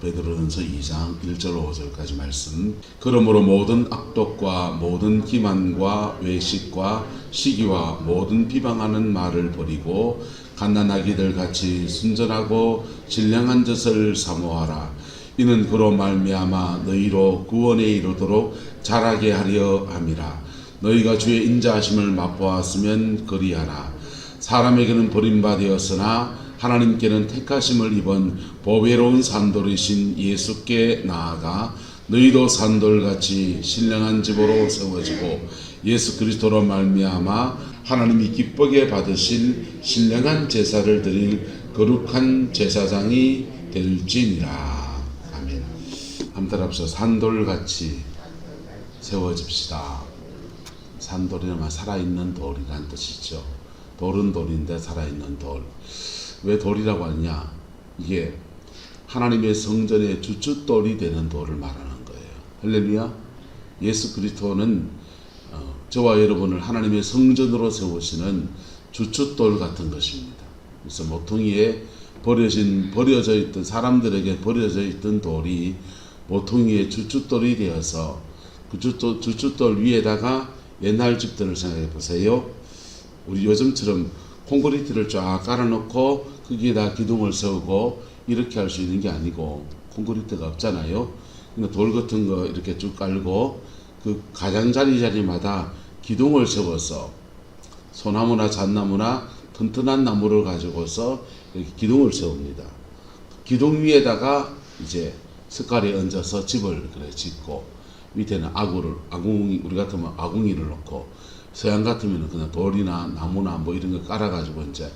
베드로전서 2장 1절 5절까지 말씀. 그러므로 모든 악독과 모든 기만과 외식과 시기와 모든 비방하는 말을 버리고 갓난아기들 같이 순전하고 신령한 젖을 사모하라. 이는 그로 말미암아 너희로 구원에 이르도록 자라게 하려 함이라. 너희가 주의 인자하심을 맛보았으면 그리하라. 사람에게는 버림받았으나 하나님께는 택하심을 입은 보배로운 산돌이신 예수께 나아가 너희도 산돌같이 신령한 집으로 세워지고 예수 그리스도로 말미암아 하나님이 기쁘게 받으실 신령한 제사를 드릴 거룩한 제사장이 될지니라. 아멘. 한번 앞서 산돌같이 세워집시다. 산돌이란 살아있는 돌이란 뜻이죠. 돌은 돌인데 살아있는 돌. 왜 돌이라고 하느냐? 이게 하나님의 성전의 주춧돌이 되는 돌을 말하는 거예요. 할렐루야. 예수 그리스도는 저와 여러분을 하나님의 성전으로 세우시는 주춧돌 같은 것입니다. 그래서 모퉁이에 버려져 있던 사람들에게 버려져 있던 돌이 모퉁이의 주춧돌이 되어서 그 주춧돌 위에다가 옛날 집들을 생각해 보세요. 우리 요즘처럼 콘크리트를 쫙 깔아놓고 거기에다 기둥을 세우고 이렇게 할 수 있는 게 아니고 콘크리트가 없잖아요. 그러니까 돌 같은 거 이렇게 쭉 깔고 그 가장자리마다 기둥을 세워서 소나무나 잣나무나 튼튼한 나무를 가지고서 이렇게 기둥을 세웁니다. 기둥 위에다가 이제 석가래 얹어서 집을 그래 짓고 밑에는 아궁이, 우리 같으면 아궁이를 놓고 서양 같으면 그냥 돌이나 나무나 뭐 이런 거 깔아가지고 이제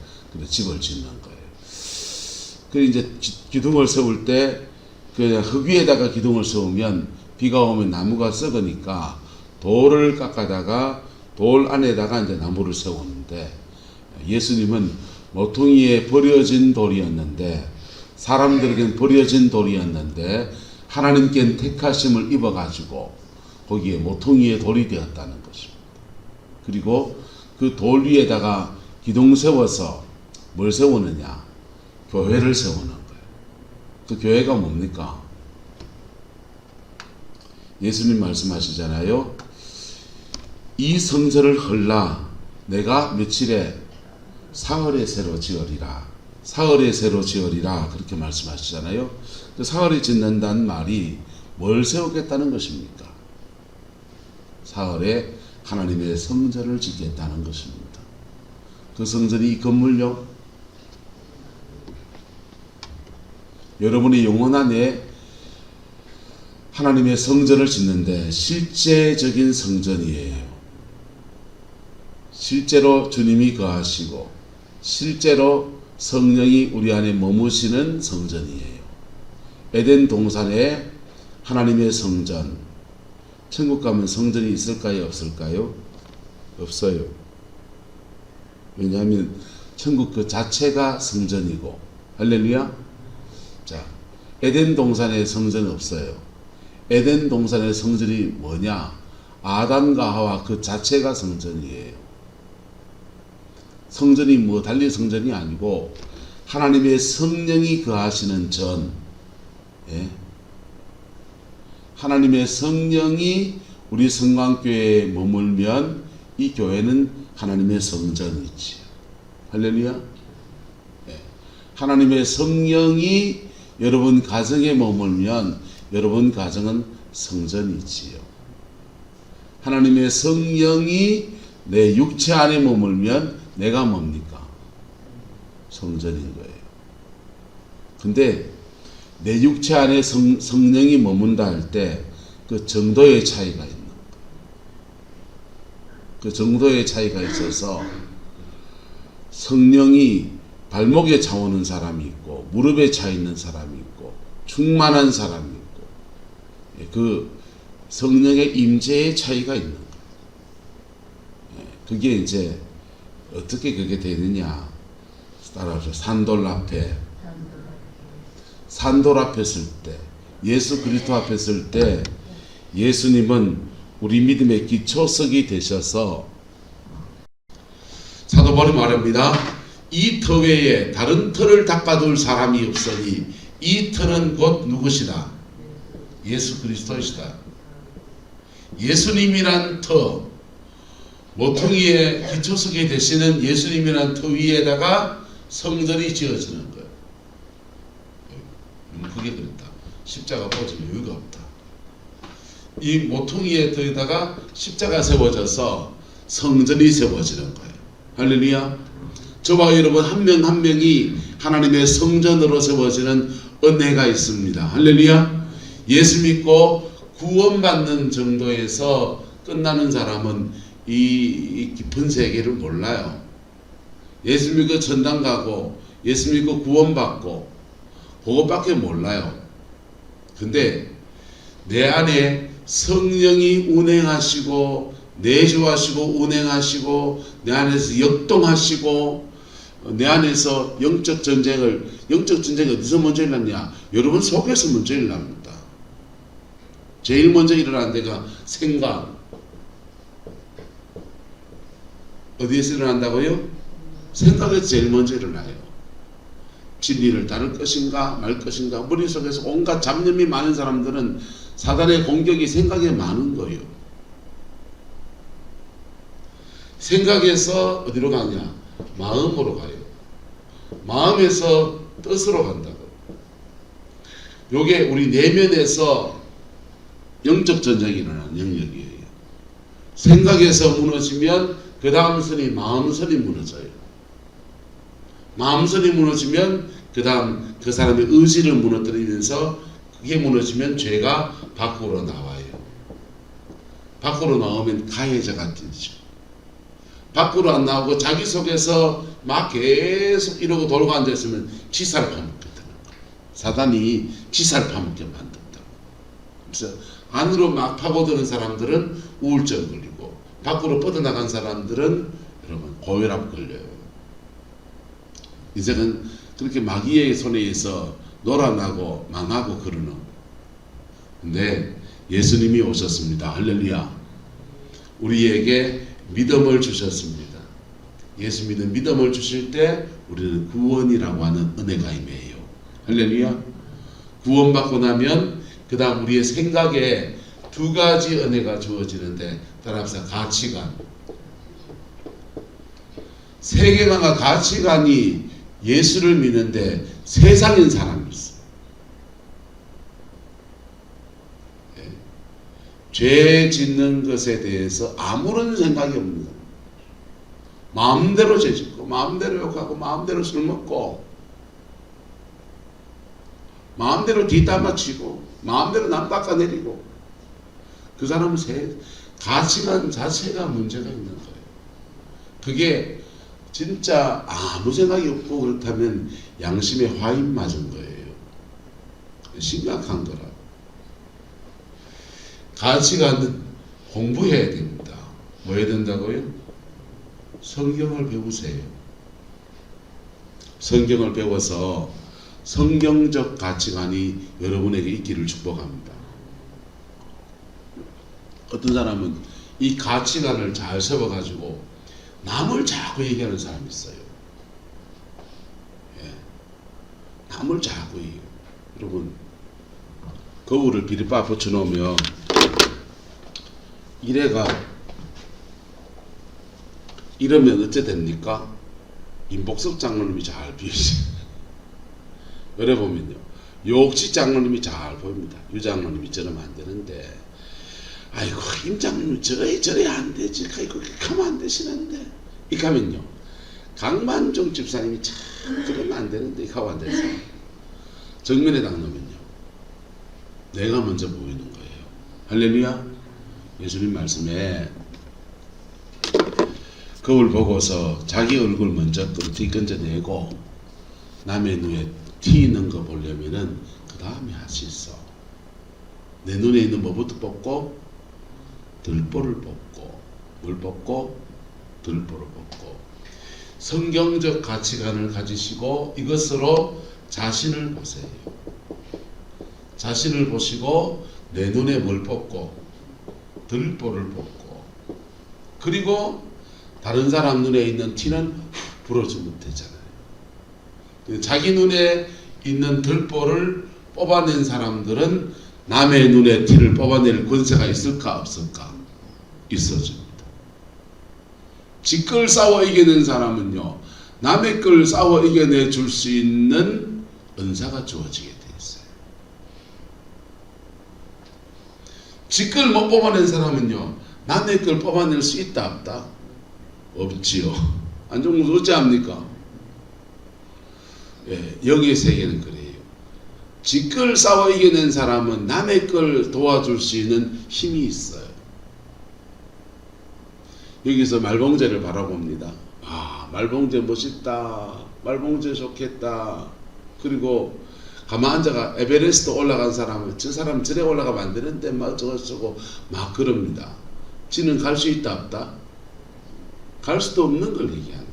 집을 짓는 거예요. 그 이제 기둥을 세울 때 그냥 흙 위에다가 기둥을 세우면 비가 오면 나무가 썩으니까 돌을 깎아다가 돌 안에다가 이제 나무를 세우는데 예수님은 모퉁이에 버려진 돌이었는데 사람들에겐 버려진 돌이었는데 하나님께는 택하심을 입어가지고 거기에 모퉁이의 돌이 되었다는 것입니다. 그리고 그 돌 위에다가 기둥 세워서 뭘 세우느냐? 교회를 세우는 거예요. 그 교회가 뭡니까? 예수님 말씀하시잖아요. 이 성전을 헐라 내가 며칠에 사흘에 새로 지으리라. 사흘에 새로 지으리라 그렇게 말씀하시잖아요. 그 사흘에 짓는다는 말이 뭘 세우겠다는 것입니까? 사흘에 하나님의 성전을 짓겠다는 것입니다. 그 성전이 이 건물요. 여러분의 영혼 안에 하나님의 성전을 짓는데 실제적인 성전이에요. 실제로 주님이 거하시고 실제로 성령이 우리 안에 머무시는 성전이에요. 에덴 동산에 하나님의 성전, 천국 가면 성전이 있을까요? 없을까요? 없어요. 왜냐하면 천국 그 자체가 성전이고, 할렐루야. 자, 에덴 동산에 성전은 없어요. 에덴 동산의 성전이 뭐냐? 아담과 하와 그 자체가 성전이에요. 성전이 뭐 달리 성전이 아니고 하나님의 성령이 거하시는 전, 예? 하나님의 성령이 우리 성광교회에 머물면 이 교회는 하나님의 성전이지. 할렐루야. 예. 하나님의 성령이 여러분 가정에 머물면 여러분 가정은 성전이지요. 하나님의 성령이 내 육체 안에 머물면 내가 뭡니까? 성전인 거예요. 근데 내 육체 안에 성령이 머문다 할 때 그 정도의 차이가 있는 거예요. 그 정도의 차이가 있어서 성령이 발목에 차 오는 사람이 있고 무릎에 차 있는 사람이 있고 충만한 사람이 있고 그 성령의 임재의 차이가 있는 거예요. 그게 이제 어떻게 그게 되느냐? 따라서 산돌 앞에 설 때, 예수 그리스도 앞에 설 때 예수님은 우리 믿음의 기초석이 되셔서 사도 바울이 말합니다. 이 터 외에 다른 터를 닦아둘 사람이 없으니 이 터는 곧 누구시다? 예수 그리스도이시다. 예수님이란 터, 모퉁이의 기초석이 되시는 예수님이란 터 위에다가 성전이 지어지는 거예요. 그게 그랬다. 십자가 꽂을 이유가 없다. 이 모퉁이의 터에다가 십자가 세워져서 성전이 세워지는 거예요. 할렐루야. 저와 여러분 한 명 한 명이 하나님의 성전으로 세워지는 은혜가 있습니다. 할렐루야. 예수 믿고 구원받는 정도에서 끝나는 사람은 이 깊은 세계를 몰라요. 예수 믿고 천당 가고 예수 믿고 구원받고 그것밖에 몰라요. 근데 내 안에 성령이 운행하시고 내주하시고 운행하시고 내 안에서 역동하시고 내 안에서 영적 전쟁이 어디서 먼저 일어났냐? 여러분 속에서 먼저 일어납니다. 제일 먼저 일어나는 데가 생각. 어디에서 일어난다고요? 생각에서 제일 먼저 일어나요. 진리를 따를 것인가 말 것인가. 머릿속에서 온갖 잡념이 많은 사람들은 사단의 공격이 생각에 많은 거예요. 생각에서 어디로 가냐? 마음으로 가요. 마음에서 뜻으로 간다고. 요게 우리 내면에서 영적 전쟁이 일어나는 영역이에요. 생각에서 무너지면 그 다음 선이 마음선이 무너져요. 마음선이 무너지면 그 다음 그 사람의 의지를 무너뜨리면서 그게 무너지면 죄가 밖으로 나와요. 밖으로 나오면 가해자가 되죠. 밖으로 안 나오고 자기 속에서 막 계속 이러고 돌고 앉아있으면 기사를 파먹게 되는 거예요. 사단이 기사를 파먹게 만든다. 그래서 안으로 막 파고드는 사람들은 우울증 걸리고 밖으로 뻗어나간 사람들은 여러분 고혈압 걸려요. 이제는 그렇게 마귀의 손에 의해서 놀아나고 망하고 그러는. 근데 예수님이 오셨습니다. 할렐루야. 우리에게 믿음을 주셨습니다. 예수 믿는 믿음을 주실 때 우리는 구원이라고 하는 은혜가 임해요. 할렐루야. 구원받고 나면 그 다음 우리의 생각에 두 가지 은혜가 주어지는데 따라합시다. 가치관. 세계관과 가치관이 예수를 믿는데 세상인 사람이 있어. 네. 죄 짓는 것에 대해서 아무런 생각이 없는 사람. 마음대로 죄 짓고 마음대로 욕하고 마음대로 술 먹고 마음대로 뒷담화 치고 마음대로 남 깎아내리고 그 사람은 가치관 자체가 문제가 있는 거예요. 그게 진짜 아무 생각이 없고 그렇다면 양심에 화인 맞은 거예요. 심각한 거라. 가치관은 공부해야 됩니다. 뭐 해야 된다고요? 성경을 배우세요. 성경을 배워서 성경적 가치관이 여러분에게 있기를 축복합니다. 어떤 사람은 이 가치관을 잘 세워가지고 남을 자꾸 얘기하는 사람이 있어요. 예. 남을 자꾸 얘기해요. 여러분 거울을 비릿바 붙여놓으면 이러면 어째 됩니까? 임복석 장로님이 잘 비우시. 열에 보면요, 욕지 장로님이 잘 보입니다. 유 장로님이 저러면 안 되는데, 아이고 임 장로님 저래 안 되지. 아이고 가면 안 되시는데. 이 가면요, 강만종 집사님이 참 그러면 안 되는데 이 가면 안 되죠. 정면에 딱 놓으면요, 내가 먼저 보이는 거예요. 할렐루야. 예수님 말씀에 거울 보고서 자기 얼굴 먼저 뒤건져내고 남의 눈에 티 있는 거 보려면은 그 다음에 할 수 있어. 내 눈에 있는 뭐부터 뽑고 들보를 뽑고 뭘 뽑고 들보를 뽑고 성경적 가치관을 가지시고 이것으로 자신을 보세요. 자신을 보시고 내 눈에 뭘 뽑고 들보를 뽑고 그리고 다른 사람 눈에 있는 티는 불어주면 되잖아요. 자기 눈에 있는 들보를 뽑아낸 사람들은 남의 눈에 티를 뽑아낼 권세가 있을까 없을까? 있어집니다. 지끌 싸워 이겨낸 사람은요, 남의 걸 싸워 이겨내 줄 수 있는 은사가 주어지게 돼 있어요. 지끌 못 뽑아낸 사람은요, 남의 걸 뽑아낼 수 있다 없다? 없지요. 안종무도 어찌합니까? 예, 영의 세계는 그래요. 지끌 싸워 이겨낸 사람은 남의 걸 도와줄 수 있는 힘이 있어요. 여기서 말봉제를 바라봅니다. 아, 말봉제 멋있다. 말봉제 좋겠다. 그리고 가만 앉아가 에베레스트 올라간 사람은 저 사람 저래 올라가면 안 되는데 막 저거 막 그럽니다. 지는 갈 수 있다 없다? 갈 수도 없는 걸 얘기하는.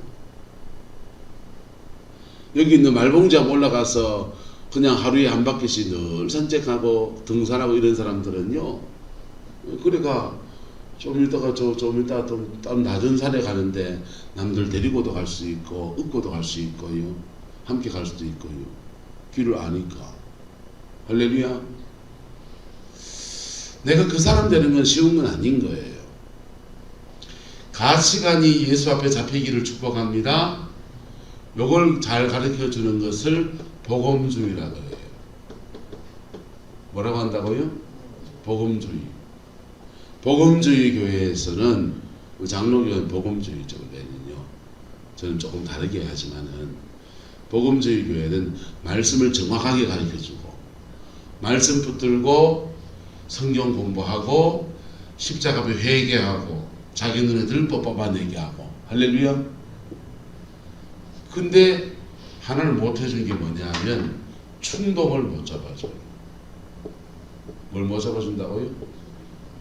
여기 있는 말봉제하고 올라가서 그냥 하루에 한 바퀴씩 늘 산책하고 등산하고 이런 사람들은요, 그러니까 좀 이따가 좀 이따가 좀 낮은 산에 가는데 남들 데리고도 갈 수 있고 업고도 갈 수 있고요, 함께 갈 수도 있고요, 길을 아니까. 할렐루야. 내가 그 사람 되는 건 쉬운 건 아닌 거예요. 가치관이 예수 앞에 잡히기를 축복합니다. 요걸 잘 가르쳐 주는 것을 복음주의라고 해요. 뭐라고 한다고요? 복음주의. 복음주의 교회에서는 장로교는 복음주의죠. 교회는요. 저는 조금 다르게 하지만은 복음주의 교회는 말씀을 정확하게 가르쳐주고 말씀 붙들고 성경 공부하고 십자가에 회개하고 자기 눈에 들보 뽑아내게 하고. 할렐루야. 근데 하나를 못 해준 게 뭐냐 하면 충동을 못 잡아줘요. 뭘 못 잡아준다고요?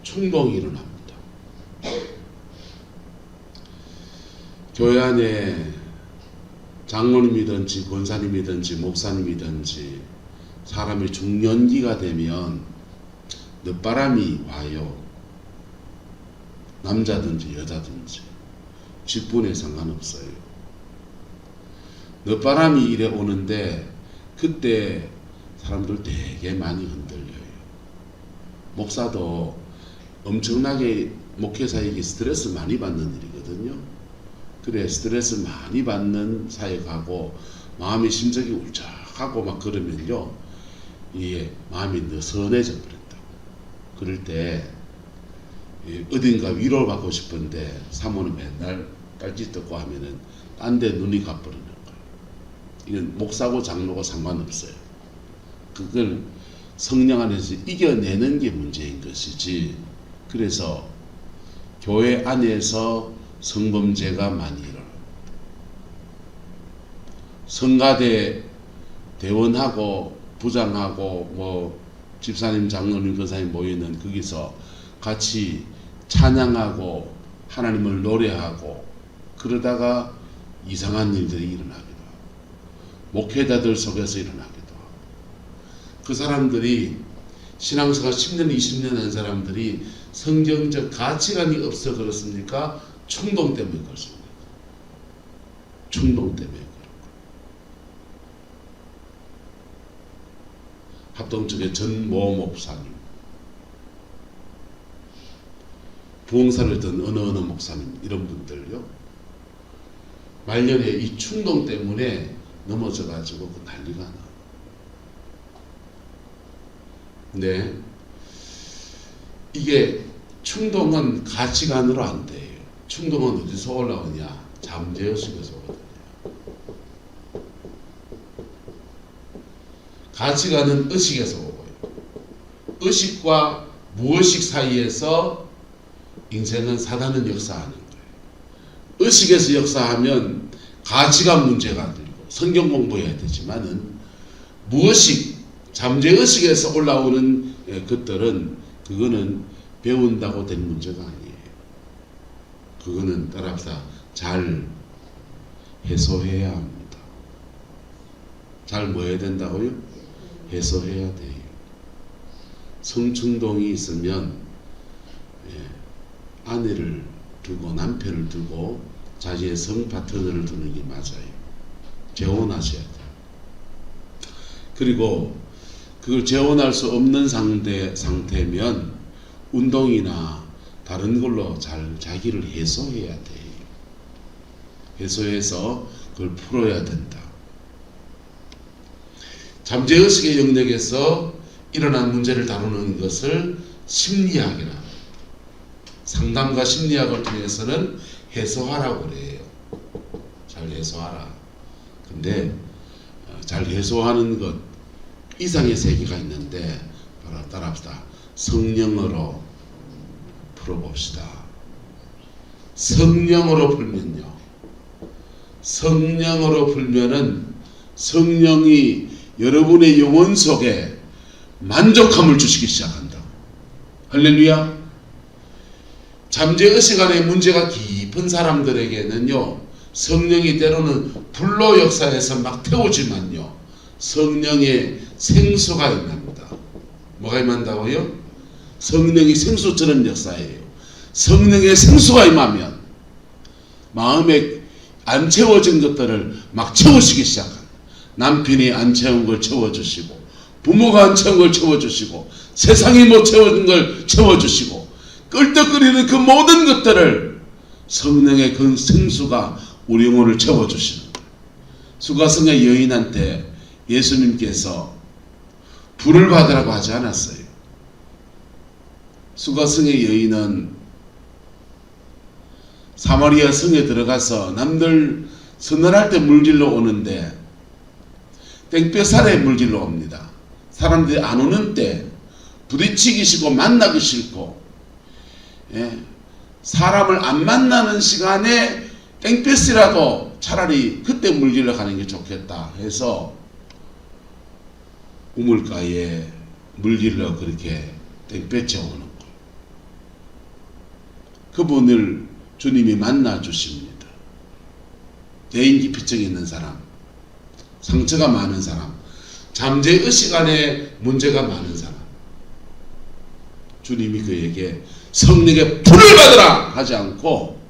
충동이 일어납니다. 교회 안에 장로님이든지 권사님이든지 목사님이든지 사람이 중년기가 되면 늦바람이 와요. 남자든지 여자든지 직분에 상관없어요. 늦바람이 이래 오는데 그때 사람들 되게 많이 흔들려요. 목사도 엄청나게 목회사에게 스트레스 많이 받는 일이거든요. 그래, 스트레스 많이 받는 사역하고 마음이 심적이 울적하고 막 그러면요, 이게 마음이 느슨해져 버린다고. 그럴 때 어딘가 위로를 받고 싶은데 사모는 맨날 딸짓 듣고 하면은 딴 데 눈이 가버리는 거예요. 이건 목사고 장로고 상관없어요. 그걸 성령 안에서 이겨내는 게 문제인 것이지. 그래서 교회 안에서 성범죄가 많이 일어나요. 성가대 대원하고 부장하고 뭐 집사님, 장로님, 권사님 모이는 거기서 같이 찬양하고 하나님을 노래하고 그러다가 이상한 일들이 일어나기도 하고 목회자들 속에서 일어나기도 하고 그 사람들이 신앙생활 10년, 20년 한 사람들이 성경적 가치관이 없어 그렇습니까? 충동 때문에 그렇습니다. 충동 때문에 그렇고. 합동측의 전모 목사님, 부흥사를 든 어느 목사님, 이런 분들요, 말년에 이 충동 때문에 넘어져 가지고 그 난리가 나. 근데 이게 충동은 가치관으로 안 돼요. 충동은 어디서 올라오냐? 잠재의식에서 오거든요. 가치관은 의식에서 오고요. 의식과 무의식 사이에서 인생은 사단은 역사하는 거예요. 의식에서 역사하면 가치관 문제가 들고 성경 공부해야 되지만은 무의식, 잠재의식에서 올라오는 것들은 그거는 배운다고 된 문제가 아니에요. 그거는 따라서 잘 해소해야 합니다. 잘 뭐 해야 된다고요? 해소해야 돼요. 성충동이 있으면 아내를 두고 남편을 두고 자기의 성 파트너를 두는 게 맞아요. 재혼하셔야 돼요. 그리고 그걸 재혼할 수 없는 상태면 운동이나 다른 걸로 잘 자기를 해소해야 돼요. 해소해서 그걸 풀어야 된다. 잠재의식의 영역에서 일어난 문제를 다루는 것을 심리학이나 상담과 심리학을 통해서는 해소하라고 그래요. 잘 해소하라. 근데 잘 해소하는 것 이상의 세계가 있는데 바로 따라합시다. 성령으로 풀어봅시다. 성령으로 풀면요. 성령으로 풀면은 성령이 여러분의 영혼 속에 만족함을 주시기 시작한다. 할렐루야. 잠재의식 안에 문제가 깊은 사람들에게는요, 성령이 때로는 불로 역사해서 막 태우지만요, 성령의 생수가 임합니다. 뭐가 임한다고요? 성령이 생수처럼 역사해요. 성령의 생수가 임하면 마음에 안 채워진 것들을 막 채우시기 시작합니다. 남편이 안 채운 걸 채워주시고, 부모가 안 채운 걸 채워주시고, 세상이 못 채워진 걸 채워주시고, 끓떡거리는 그 모든 것들을 성령의 그 생수가 우리 영혼을 채워주시는 거예요. 수가성의 여인한테 예수님께서 불을 받으라고 하지 않았어요. 수가성의 여인은 사마리아 성에 들어가서 남들 서늘할 때 물질러 오는데 땡볕살에 물질러 옵니다. 사람들이 안 오는 때 부딪히기 싫고 만나기 싫고, 사람을 안 만나는 시간에 땡볕이라도 차라리 그때 물질러 가는 게 좋겠다 해서 우물가에 물질러 그렇게 땡볕에 오는 거예요. 그분을 주님이 만나 주십니다. 대인기피증이 있는 사람, 상처가 많은 사람, 잠재의식 안에 문제가 많은 사람, 주님이 그에게 성령의 불을 받으라 하지 않고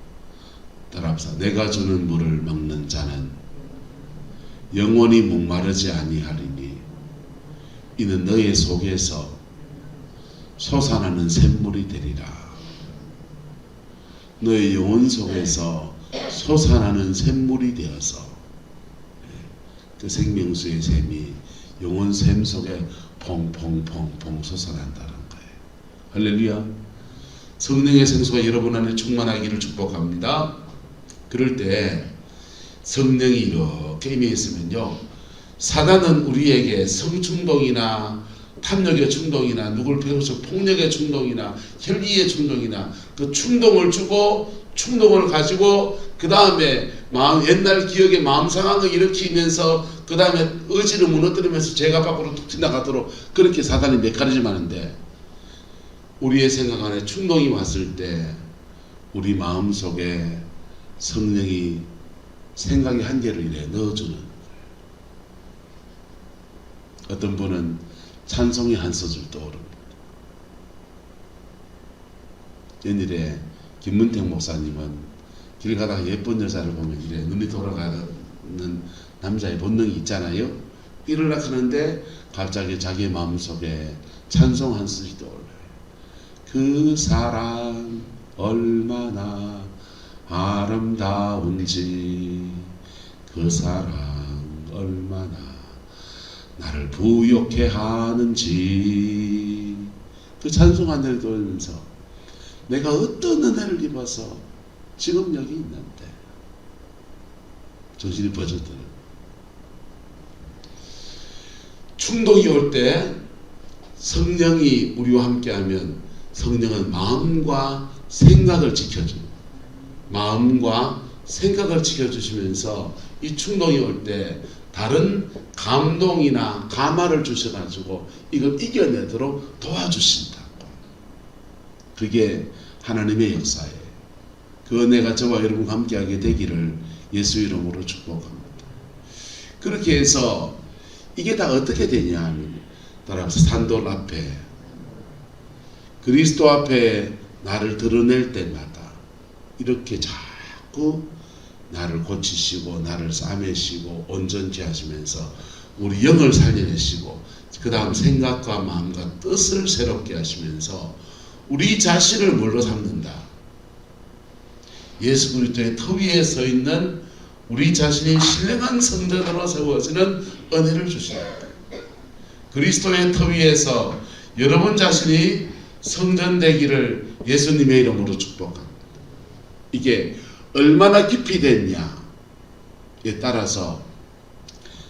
따라합시다. 내가 주는 물을 먹는 자는 영원히 목마르지 아니하리니 이는 너의 속에서 솟아나는 샘물이 되리라. 너의 영혼 속에서 솟아나는 샘물이 되어서 그 생명수의 샘이 영혼 샘 속에 퐁퐁퐁퐁 솟아난다는 거예요. 할렐루야. 성령의 생수가 여러분 안에 충만하기를 축복합니다. 그럴 때 성령이 이렇게 임해 있으면요, 사단은 우리에게 성충동이나 탐욕의 충동이나 누굴 배워서 폭력의 충동이나 혈기의 충동이나 그 충동을 주고 충동을 가지고 그 다음에 마음 옛날 기억의 마음 상황을 일으키면서 그 다음에 의지를 무너뜨리면서 죄가 밖으로 툭 튀어나가도록 그렇게 사단이 메커니즘 하는데, 우리의 생각 안에 충동이 왔을 때 우리 마음 속에 성령이 생각의 한계를 이래 넣어주는 거예요. 어떤 분은 찬송이 한 소절 떠오릅니다. 옛날에 김문택 목사님은 길 가다가 예쁜 여자를 보면 이래 눈이 돌아가는 남자의 본능이 있잖아요. 이러려고 하는데 갑자기 자기 마음속에 찬송 한 소절이 떠올라요. 그 사랑 얼마나 아름다운지, 그 사랑 얼마나 나를 부욕해 하는지. 그 찬송 한 대를 들으면서 내가 어떤 은혜를 입어서 지금 여기 있는데 정신이 버져드는. 충동이 올 때 성령이 우리와 함께하면 성령은 마음과 생각을 지켜줍니다. 마음과 생각을 지켜주시면서 이 충동이 올 때 다른 감동이나 감화를 주셔가지고 이걸 이겨내도록 도와주신다고. 그게 하나님의 역사예요. 그 은혜가 저와 여러분과 함께하게 되기를 예수 이름으로 축복합니다. 그렇게 해서 이게 다 어떻게 되냐, 따라서 산돌 앞에 그리스도 앞에 나를 드러낼 때마다 이렇게 자꾸 나를 고치시고 나를 싸매시고 온전케 하시면서 우리 영을 살려내시고 그 다음 생각과 마음과 뜻을 새롭게 하시면서 우리 자신을 뭘로 삼는다? 예수 그리스도의 터 위에 서 있는 우리 자신이 신령한 성전으로 세워지는 은혜를 주십니다. 그리스도의 터 위에서 여러분 자신이 성전되기를 예수님의 이름으로 축복합니다. 이게 얼마나 깊이 됐냐에 따라서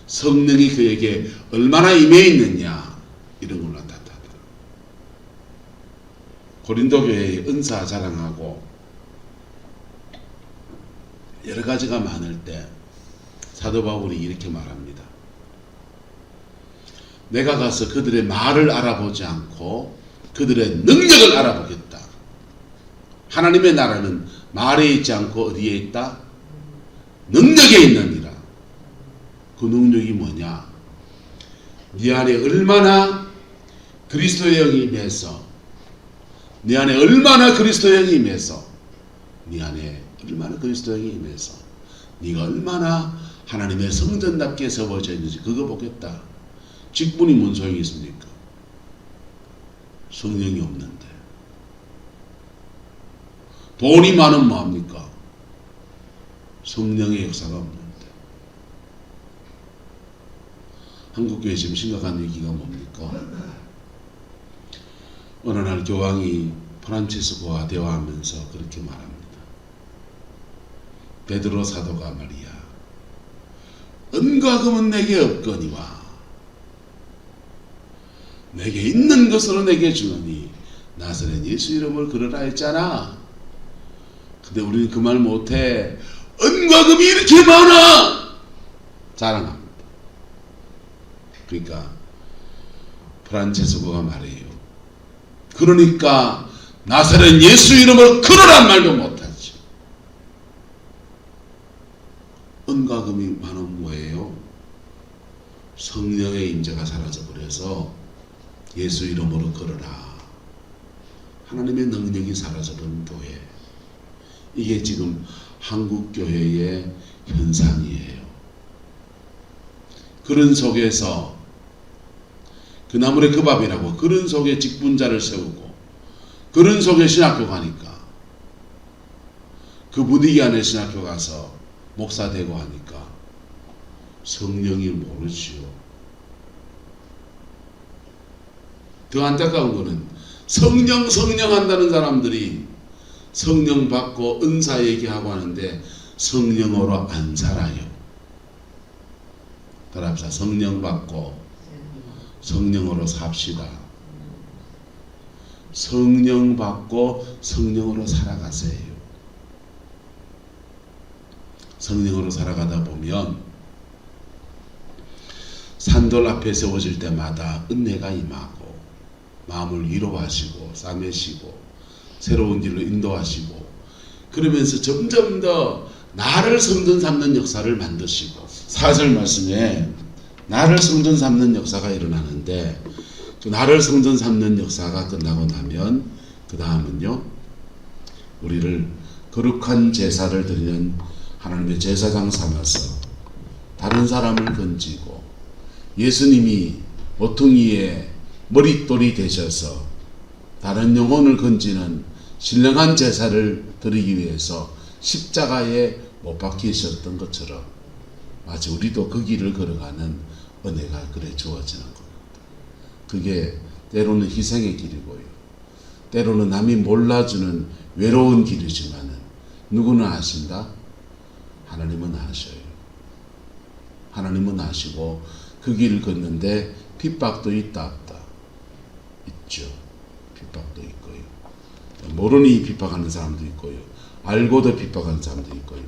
성령이 그에게 얼마나 임해 있느냐 이런 걸 나타낸다. 고린도 교회의 은사 자랑하고 여러 가지가 많을 때 사도 바울이 이렇게 말합니다. 내가 가서 그들의 말을 알아보지 않고 그들의 능력을 알아보겠다. 하나님의 나라는 말에 있지 않고 어디에 있다? 능력에 있느니라. 그 능력이 뭐냐? 네 안에 얼마나 그리스도의 영이 임해서 네 안에 얼마나 그리스도의 영이 임해서 네 안에 얼마나 그리스도의 영이 임해서 네가 얼마나 하나님의 성전답게 세워져 있는지 그거 보겠다. 직분이 뭔 소용이 있습니까? 성령이 없는데. 돈이 많으면 뭐합니까? 성령의 역사가 없는데. 한국교회 지금 심각한 위기가 뭡니까? 어느 날 교황이 프란치스코와 대화하면서 그렇게 말합니다. 베드로 사도가 말이야. 은과 금은 내게 없거니와 내게 있는 것으로 내게 주노니 나사렛 예수 이름을 걸으라 했잖아. 근데 우리는 그 말 못해. 은과 금이 이렇게 많아! 자랑합니다. 그러니까 프란체스코가 말해요. 그러니까 나사렛 예수 이름을 걸으란 말도 못하지. 은과 금이 많으면 뭐예요? 성령의 임재가 사라져버려서 예수 이름으로 걸어라. 하나님의 능력이 사라져버린 교회. 이게 지금 한국교회의 현상이에요. 그런 속에서 그 나물의 그 밥이라고 그런 속에 직분자를 세우고 그런 속에 신학교 가니까 그 분위기 안에 신학교 가서 목사 되고 하니까 성령이 모르지요. 더 안타까운 거는 성령 한다는 사람들이 성령 받고 은사 얘기하고 하는데 성령으로 안 살아요. 따라합시다. 성령 받고 성령으로 삽시다. 성령 받고 성령으로 살아가세요. 성령으로 살아가다 보면 산돌 앞에 세워질 때마다 은혜가 임하고 마음을 위로하시고 싸매시고 새로운 길로 인도하시고 그러면서 점점 더 나를 성전 삼는 역사를 만드시고 4절 말씀에 나를 성전 삼는 역사가 일어나는데 그 나를 성전 삼는 역사가 끝나고 나면 그 다음은요 우리를 거룩한 제사를 드리는 하나님의 제사장 삼아서 다른 사람을 건지고 예수님이 모퉁이에 머릿돌이 되셔서 다른 영혼을 건지는 신령한 제사를 드리기 위해서 십자가에 못 박히셨던 것처럼 마치 우리도 그 길을 걸어가는 은혜가 그래 주어지는 겁니다. 그게 때로는 희생의 길이고요. 때로는 남이 몰라주는 외로운 길이지만은 누구는 아신다? 하나님은 아셔요. 하나님은 아시고 그 길을 걷는데 핍박도 있다 없다? 있죠. 핍박도 있고요. 모르니 핍박하는 사람도 있고요. 알고도 핍박하는 사람도 있고요.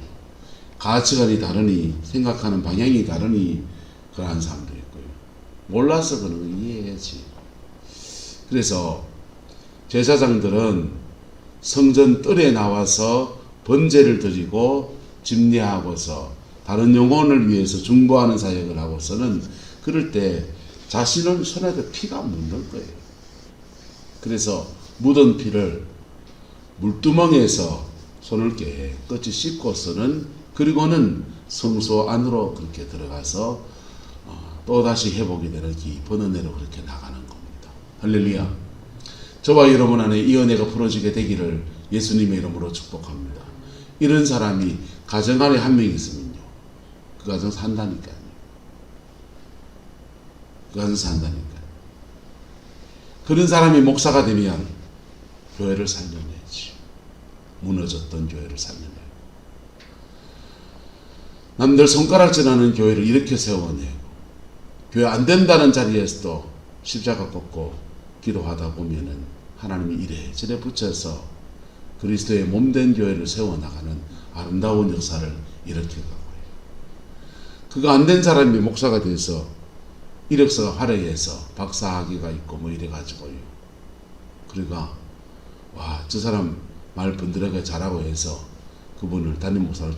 가치관이 다르니 생각하는 방향이 다르니 그러한 사람도 있고요. 몰라서 그런 걸 이해해야지. 그래서 제사장들은 성전 뜰에 나와서 번제를 드리고 집례하고서 다른 영혼을 위해서 중보하는 사역을 하고서는 그럴 때 자신을 손에다 피가 묻는 거예요. 그래서 묻은 피를 물두멍에서 손을 깨끗이 씻고서는 그리고는 성소 안으로 그렇게 들어가서 또다시 회복이 되는 깊은 은혜로 그렇게 나가는 겁니다. 할렐루야. 저와 여러분 안에 이 은혜가 풀어지게 되기를 예수님의 이름으로 축복합니다. 이런 사람이 가정 안에 한 명 있으면요, 그 가정 산다니까요. 그 가정 산다니까요. 그런 사람이 목사가 되면 교회를 살려내지. 무너졌던 교회를 살려내고, 남들 손가락질하는 교회를 이렇게 세워내고, 교회 안 된다는 자리에서도 십자가 꺾고 기도하다 보면은 하나님이 이래저래 붙여서 그리스도의 몸된 교회를 세워나가는 아름다운 역사를 이렇게 가고 해요. 그거 안 된 사람이 목사가 돼서 이력서가 화려해서 박사학위가 있고 뭐 이래가지고요. 그러니까 와, 저 사람 말 번들하게 잘하고 해서 그분을 담임 목사로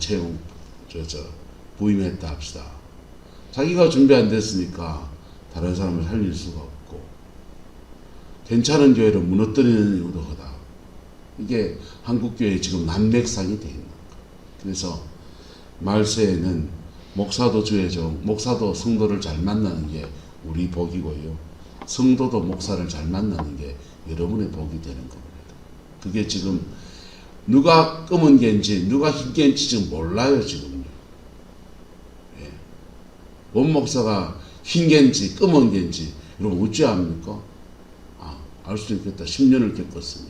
부임했다 합시다. 자기가 준비 안 됐으니까 다른 사람을 살릴 수가 없고, 괜찮은 교회를 무너뜨리는 이유도 하다. 이게 한국교회에 지금 난맥상이 되어 있는 거예요. 그래서 말세에는 목사도 주의종, 목사도 성도를 잘 만나는 게 우리 복이고요, 성도도 목사를 잘 만나는 게 여러분의 복이 되는 겁니다. 그게 지금 누가 검은 개인지 누가 흰 개인지 지금 몰라요. 지금요. 예. 원 목사가 흰 개인지 검은 개인지 여러분 어찌 압니까? 알 수도 있겠다. 10년을 겪었으니.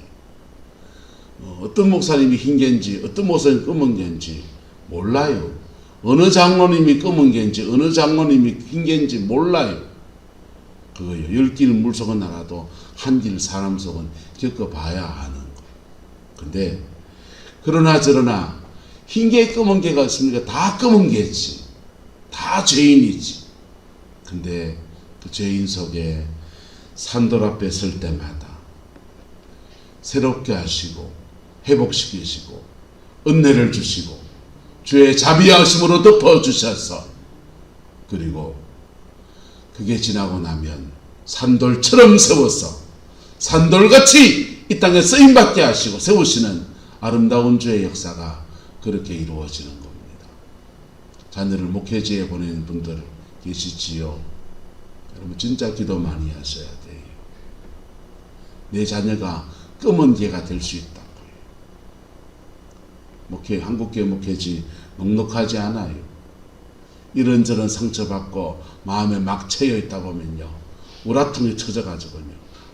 어떤 목사님이 흰 개인지 어떤 목사님이 검은 개인지 몰라요. 어느 장로님이 검은 개인지 어느 장로님이 흰 개인지 몰라요. 그거요. 10길 물속은 나가도 한 길 사람 속은 겪어봐야 하는 거. 근데 그러나 저러나 흰 개 검은 개가 있으니까 다 검은 개지. 다 죄인이지. 근데 그 죄인 속에 산돌 앞에 설 때마다 새롭게 하시고 회복시키시고 은혜를 주시고 주의 자비하심으로 덮어주셔서, 그리고 그게 지나고 나면 산돌처럼 세워서 산돌같이 이 땅에 쓰임받게 하시고 세우시는 아름다운 주의 역사가 그렇게 이루어지는 겁니다. 자녀를 목회지에 보내는 분들 계시지요? 여러분 진짜 기도 많이 하셔야 돼요. 내 자녀가 검은 개가 될 수 있다고요. 한국교회 목회지 넉넉하지 않아요. 이런저런 상처받고 마음에 막 채여 있다 보면요, 우라통이 쳐져가지고요,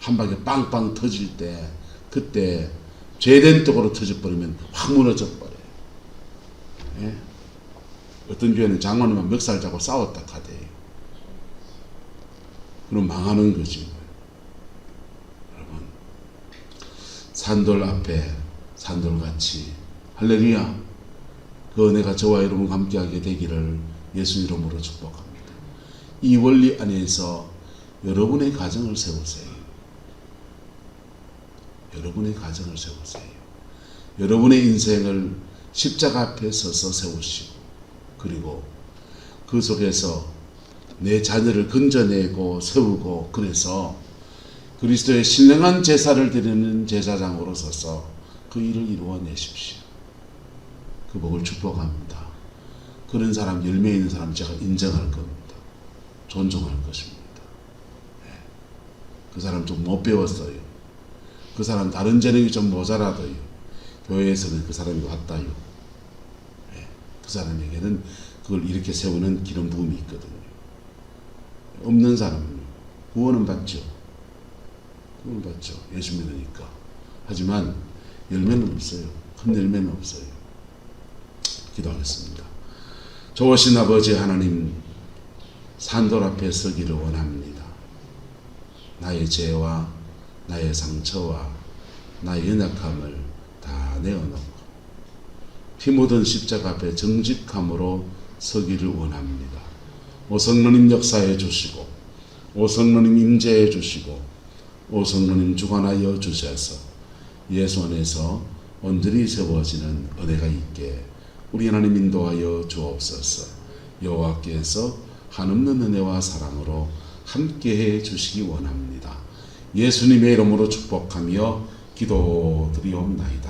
한 방에 빵빵 터질 때, 그때 죄된 쪽으로 터져버리면 확 무너져 버려요. 예? 어떤 교회는 장로님만 멱살 잡고 싸웠다 하대요. 그럼 망하는 거지. 여러분, 산돌 앞에 산돌같이, 할렐루야, 그 은혜가 저와 여러분 함께하게 되기를 예수 이름으로 축복합니다. 이 원리 안에서 여러분의 가정을 세우세요. 여러분의 가정을 세우세요. 여러분의 인생을 십자가 앞에 서서 세우시고, 그리고 그 속에서 내 자녀를 건져내고 세우고, 그래서 그리스도의 신령한 제사를 드리는 제사장으로 서서 그 일을 이루어내십시오. 그 복을 축복합니다. 그런 사람, 열매 있는 사람 제가 인정할 겁니다. 존중할 것입니다. 네. 그 사람 좀 못 배웠어요. 그 사람 다른 재능이 좀 모자라도요, 교회에서는 그 사람이 왔다요. 네. 그 사람에게는 그걸 이렇게 세우는 기름 부음이 있거든요. 없는 사람은 구원은 받죠. 구원 받죠. 예수 믿으니까. 하지만 열매는 없어요. 큰 열매는 없어요. 기도하겠습니다. 좋으신 아버지 하나님, 산돌 앞에 서기를 원합니다. 나의 죄와 나의 상처와 나의 연약함을 다 내어놓고 피 묻은 십자가 앞에 정직함으로 서기를 원합니다. 오 성령님 역사해 주시고, 오 성령님 임재해 주시고, 오 성령님 주관하여 주셔서 예수 안에서 온전히 세워지는 은혜가 있게 우리 하나님 인도하여 주옵소서. 여호와께서 한없는 은혜와 사랑으로 함께해 주시기 원합니다. 예수님의 이름으로 축복하며 기도드리옵나이다.